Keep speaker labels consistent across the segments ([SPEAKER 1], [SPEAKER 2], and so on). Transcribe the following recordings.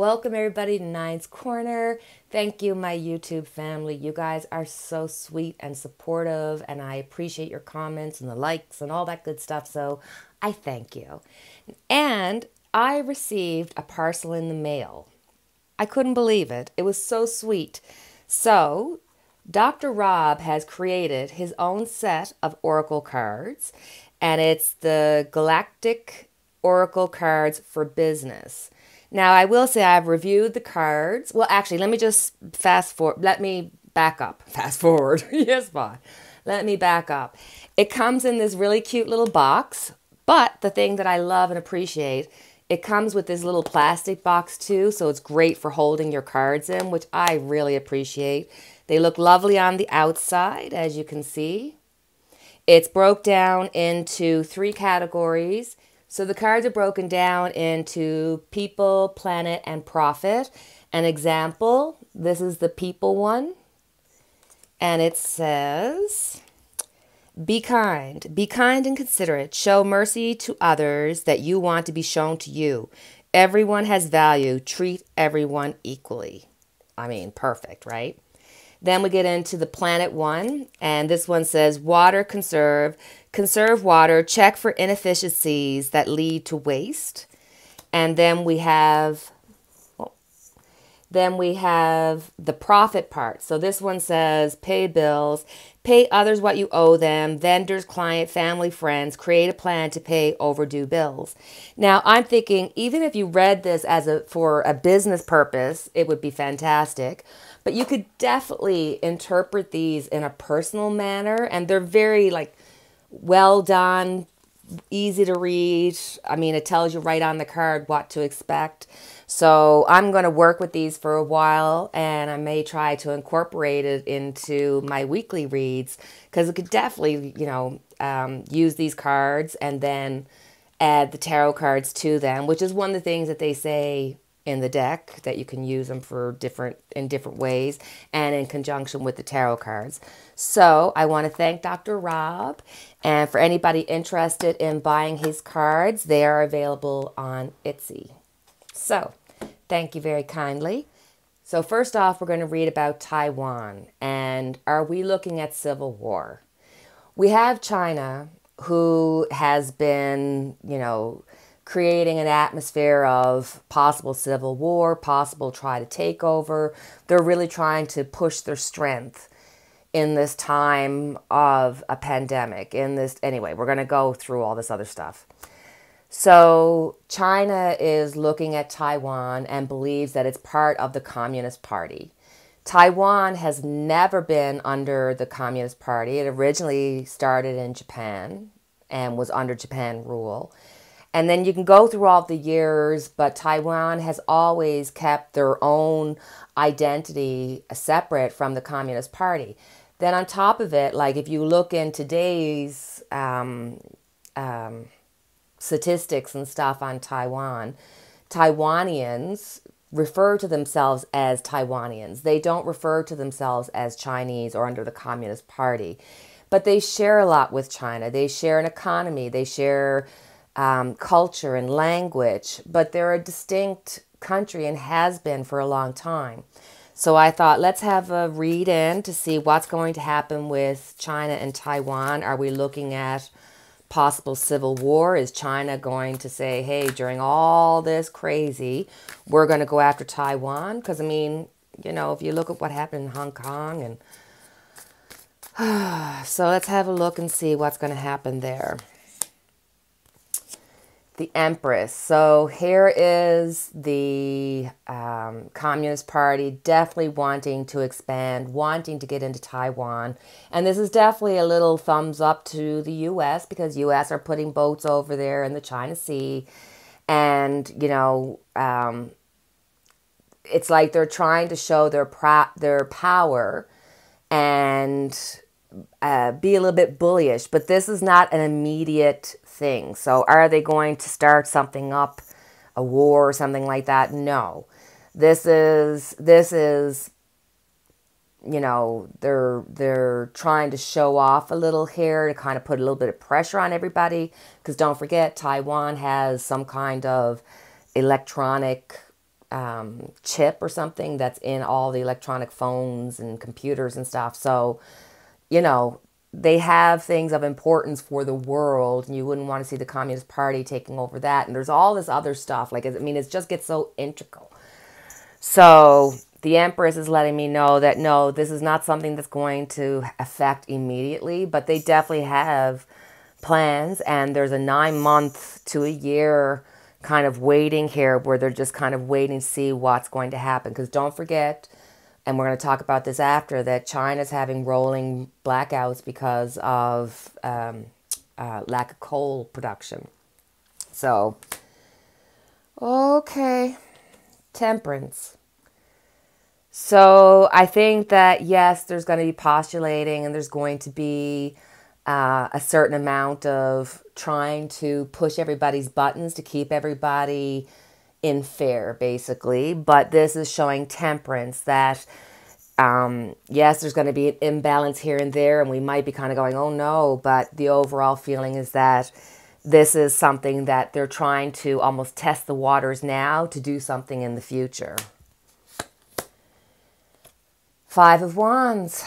[SPEAKER 1] Welcome everybody to Nine's Corner. Thank you, my YouTube family. You guys are so sweet and supportive, and I appreciate your comments and the likes and all that good stuff. So I thank you. And I received a parcel in the mail. I couldn't believe it. It was so sweet. So Dr. Rob has created his own set of oracle cards, and it's the Galactic Oracle cards for business. Now, I will say I've reviewed the cards. Well, actually, let me just fast forward. Let me back up. Fast forward. Yes, Bob. Let me back up. It comes in this really cute little box, but the thing that I love and appreciate, it comes with this little plastic box too, so it's great for holding your cards in, which I really appreciate. They look lovely on the outside, as you can see. It's broke down into 3 categories. So the cards are broken down into people, planet, and profit. An example, this is the people one. And it says, be kind and considerate. Show mercy to others that you want to be shown to you. Everyone has value. Treat everyone equally. I mean, perfect, right? Then we get into the planet one, and this one says water conserve water, check for inefficiencies that lead to waste. And then we have the profit part. So this one says pay bills, pay others what you owe them, vendors, client, family, friends, create a plan to pay overdue bills. Now, I'm thinking even if you read this for a business purpose, it would be fantastic. But you could definitely interpret these in a personal manner, and they're very well done, easy to read. I mean, it tells you right on the card what to expect. So I'm going to work with these for a while, and I may try to incorporate it into my weekly reads, because it could definitely, use these cards and then add the tarot cards to them, which is one of the things that they say in the deck, that you can use them for in different ways and in conjunction with the tarot cards. So I want to thank Dr. Rob, and for anybody interested in buying his cards, they are available on Etsy. So thank you very kindly. So first off, we're going to read about Taiwan, and are we looking at civil war? We have China, who has been, creating an atmosphere of possible civil war, possible try to take over. They're really trying to push their strength in this time of a pandemic. Anyway, we're going to go through all this other stuff. So China is looking at Taiwan and believes that it's part of the Communist Party. Taiwan has never been under the Communist Party. It originally started in Japan and was under Japan rule. And then you can go through all the years, but Taiwan has always kept their own identity separate from the Communist Party. Then on top of it, if you look in today's statistics and stuff on Taiwan, Taiwanians refer to themselves as Taiwanians. They don't refer to themselves as Chinese or under the Communist Party. But they share a lot with China. They share an economy. They share culture and language, but they're a distinct country and has been for a long time. So I thought, let's have a read in to see what's going to happen with China and Taiwan. Are we looking at possible civil war? Is China going to say, hey, during all this crazy, we're going to go after Taiwan? Because, I mean, if you look at what happened in Hong Kong, and so let's have a look and see what's going to happen there. The Empress. So here is the Communist Party definitely wanting to expand, wanting to get into Taiwan. And this is definitely a little thumbs up to the U.S. because U.S. are putting boats over there in the China Sea. And, it's like they're trying to show their power and be a little bit bullish. But this is not an immediate thing. So are they going to start something up, a war or something like that? No. This is they're trying to show off a little here to kind of put a little bit of pressure on everybody, because don't forget, Taiwan has some kind of electronic chip or something that's in all the electronic phones and computers and stuff. So, you know, they have things of importance for the world, and you wouldn't want to see the Communist Party taking over that. And there's all this other stuff. Like, I mean, it just gets so integral. So the Empress is letting me know that no, this is not something that's going to affect immediately, but they definitely have plans, and there's a 9 month to a year kind of waiting here where they're just kind of waiting to see what's going to happen. Because don't forget, and we're going to talk about this after, that China's having rolling blackouts because of lack of coal production. So, okay, temperance. So I think that, yes, there's going to be postulating, and there's going to be a certain amount of trying to push everybody's buttons to keep everybody in fair, basically. But this is showing temperance, that yes, there's going to be an imbalance here and there, and we might be kind of going, oh no, but the overall feeling is that this is something that they're trying to almost test the waters now to do something in the future. Five of Wands.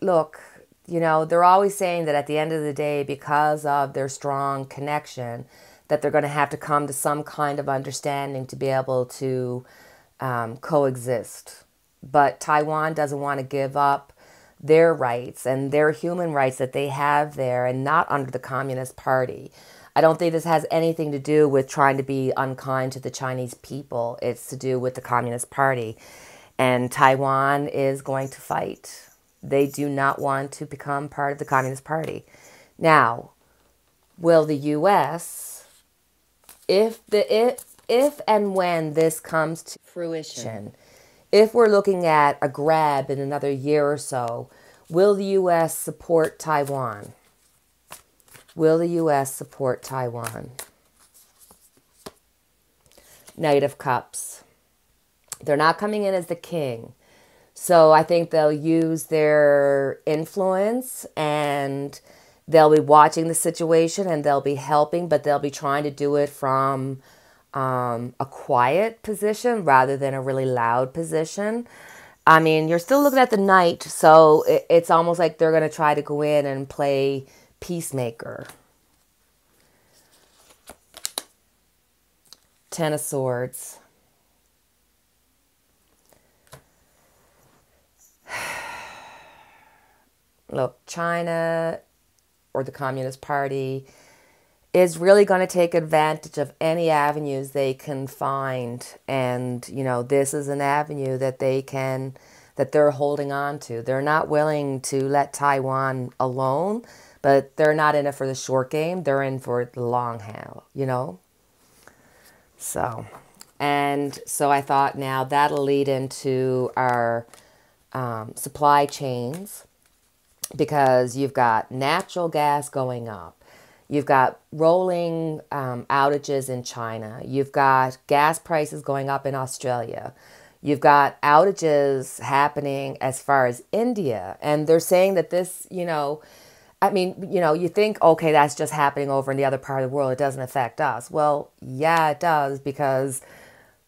[SPEAKER 1] Look, you know, they're always saying that at the end of the day, because of their strong connection, that they're going to have to come to some kind of understanding to be able to coexist. But Taiwan doesn't want to give up their rights and their human rights that they have there, and not under the Communist Party. I don't think this has anything to do with trying to be unkind to the Chinese people. It's to do with the Communist Party. And Taiwan is going to fight. They do not want to become part of the Communist Party. Now, will the U.S., if and when this comes to fruition, if we're looking at a grab in another year or so, will the U.S. support Taiwan? Will the U.S. support Taiwan? Knight of Cups. They're not coming in as the king. So I think they'll use their influence, and they'll be watching the situation, and they'll be helping, but they'll be trying to do it from a quiet position rather than a really loud position. I mean, you're still looking at the Knight, so it's almost like they're going to try to go in and play peacemaker. Ten of Swords. Look, China or the Communist Party is really going to take advantage of any avenues they can find. And, you know, this is an avenue that they're holding on to. They're not willing to let Taiwan alone, but they're not in it for the short game. They're in for the long haul, you know? So, and so I thought now that'll lead into our supply chains, because you've got natural gas going up. You've got rolling outages in China. You've got gas prices going up in Australia. You've got outages happening as far as India. And they're saying that this, you know, I mean, you know, you think, okay, that's just happening over in the other part of the world. It doesn't affect us. Well, yeah, it does, because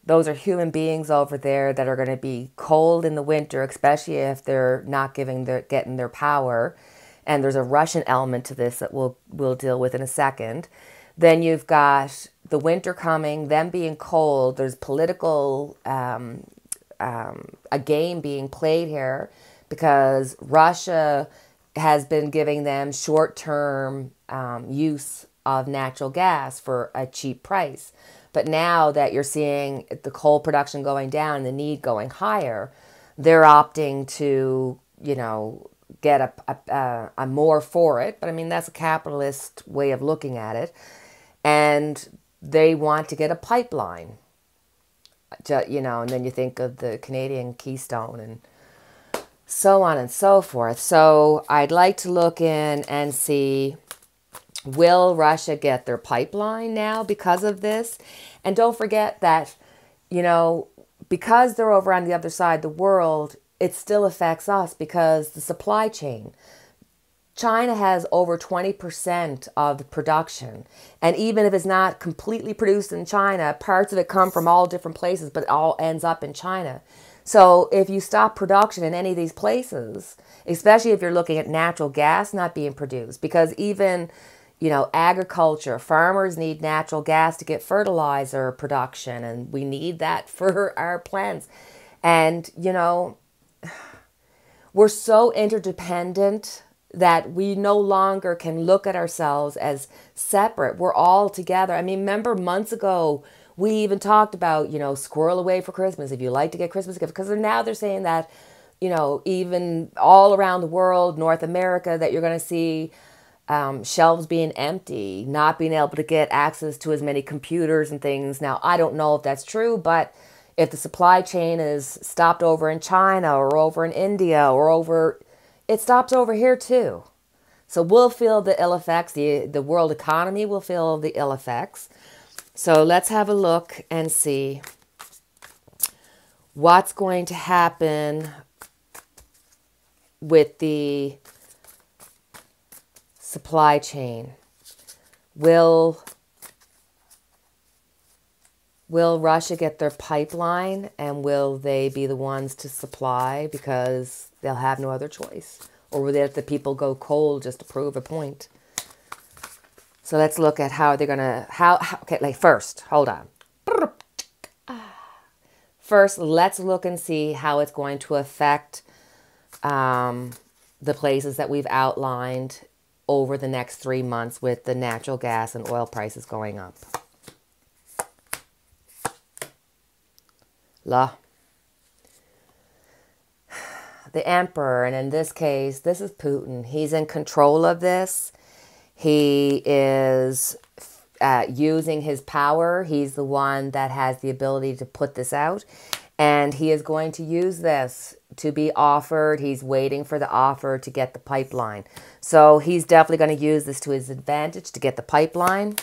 [SPEAKER 1] those are human beings over there that are going to be cold in the winter, especially if they're not getting their power. And there's a Russian element to this that we'll deal with in a second. Then you've got the winter coming, them being cold. There's political a game being played here, because Russia has been giving them short-term use of natural gas for a cheap price. But now that you're seeing the coal production going down and the need going higher, they're opting to, you know, get a more for it. But I mean, that's a capitalist way of looking at it. And they want to get a pipeline, you know, and then you think of the Canadian Keystone and so on and so forth. So I'd like to look in and see, will Russia get their pipeline now because of this? And don't forget that, you know, because they're over on the other side of the world, it still affects us, because the supply chain. China has over 20% of the production. And even if it's not completely produced in China, parts of it come from all different places, but it all ends up in China. So if you stop production in any of these places, especially if you're looking at natural gas not being produced, because even, agriculture, farmers need natural gas to get fertilizer production, and we need that for our plants. And, we're so interdependent that we no longer can look at ourselves as separate. We're all together. I mean, remember months ago, we even talked about, squirrel away for Christmas if you like to get Christmas gifts. Because now they're saying that, even all around the world, North America, that you're going to see shelves being empty, not being able to get access to as many computers and things. Now, I don't know if that's true, but if the supply chain is stopped over in China or over in India it stops over here too. So we'll feel the ill effects. The world economy will feel the ill effects. So let's have a look and see what's going to happen with the supply chain. Will Russia get their pipeline, and will they be the ones to supply because they'll have no other choice? Or will they let the people go cold just to prove a point? So let's look at how they're going to, first, hold on. First, let's look and see how it's going to affect the places that we've outlined over the next 3 months with the natural gas and oil prices going up. The emperor, and in this case, this is Putin. He's in control of this. He is using his power. He's the one that has the ability to put this out. And he is going to use this to be offered. He's waiting for the offer to get the pipeline. So he's definitely going to use this to his advantage to get the pipeline.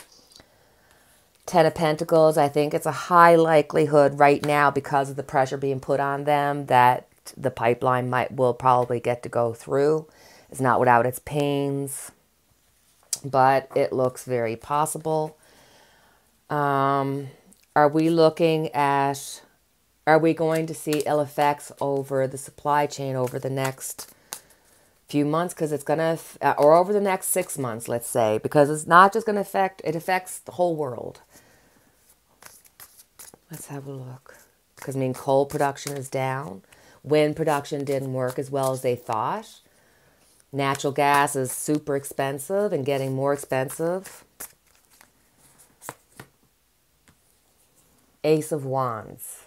[SPEAKER 1] Ten of Pentacles, I think it's a high likelihood right now because of the pressure being put on them that the pipeline will probably get to go through. It's not without its pains, but it looks very possible. Are we going to see ill effects over the supply chain over the next few months? Because it's going to, or over the next 6 months, let's say, because it's not just going to affect, it affects the whole world. Let's have a look. Because, coal production is down. Wind production didn't work as well as they thought. Natural gas is super expensive and getting more expensive. Ace of Wands.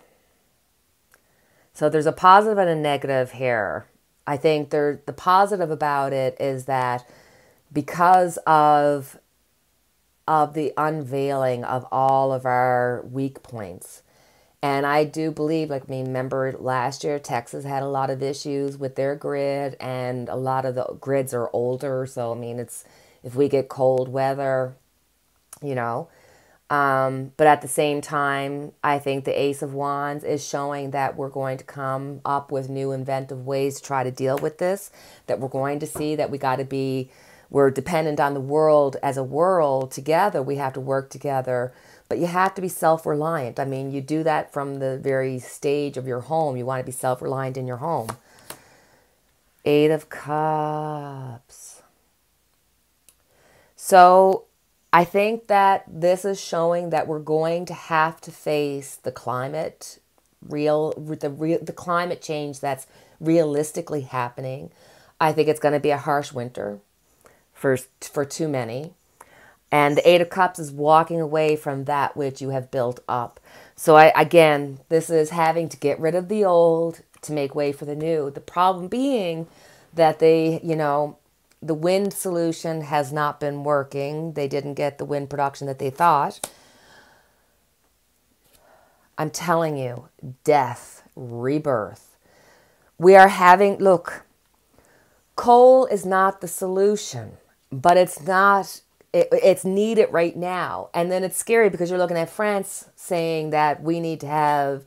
[SPEAKER 1] So there's a positive and a negative here. I think the positive about it is that because of the unveiling of all of our weak points, and I do believe, remember last year, Texas had a lot of issues with their grid, and a lot of the grids are older. So, it's, if we get cold weather, but at the same time, I think the Ace of Wands is showing that we're going to come up with new inventive ways to try to deal with this, that we're going to see that we're dependent on the world as a world together. We have to work together. But you have to be self-reliant. You do that from the very stage of your home. You want to be self-reliant in your home. Eight of Cups. So I think that this is showing that we're going to have to face the climate, the climate change that's realistically happening. I think it's going to be a harsh winter for too many. And the Eight of Cups is walking away from that which you have built up. So again, this is having to get rid of the old to make way for the new. The problem being that the wind solution has not been working. They didn't get the wind production that they thought. I'm telling you, death, rebirth. We are having, look, coal is not the solution, but it's needed right now. And then it's scary because you're looking at France saying that we need to have,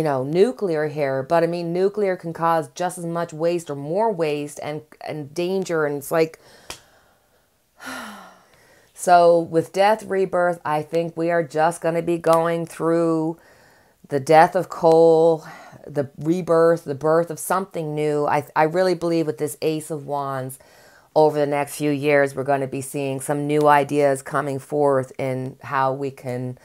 [SPEAKER 1] nuclear here, but I mean, nuclear can cause just as much waste or more waste and danger. And it's like, so with death, rebirth, I think we are just going to be going through the death of coal, the rebirth, the birth of something new. I really believe with this Ace of Wands, over the next few years, we're going to be seeing some new ideas coming forth in how we can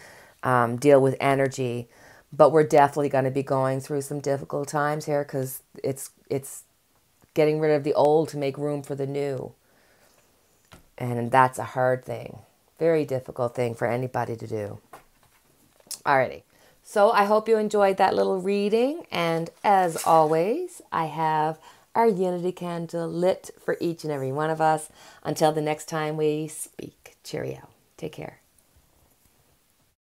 [SPEAKER 1] deal with energy. But we're definitely going to be going through some difficult times here because it's getting rid of the old to make room for the new. And that's a hard thing. Very difficult thing for anybody to do. Alrighty. So I hope you enjoyed that little reading. And as always, I have our unity candle lit for each and every one of us. Until the next time we speak. Cheerio. Take care.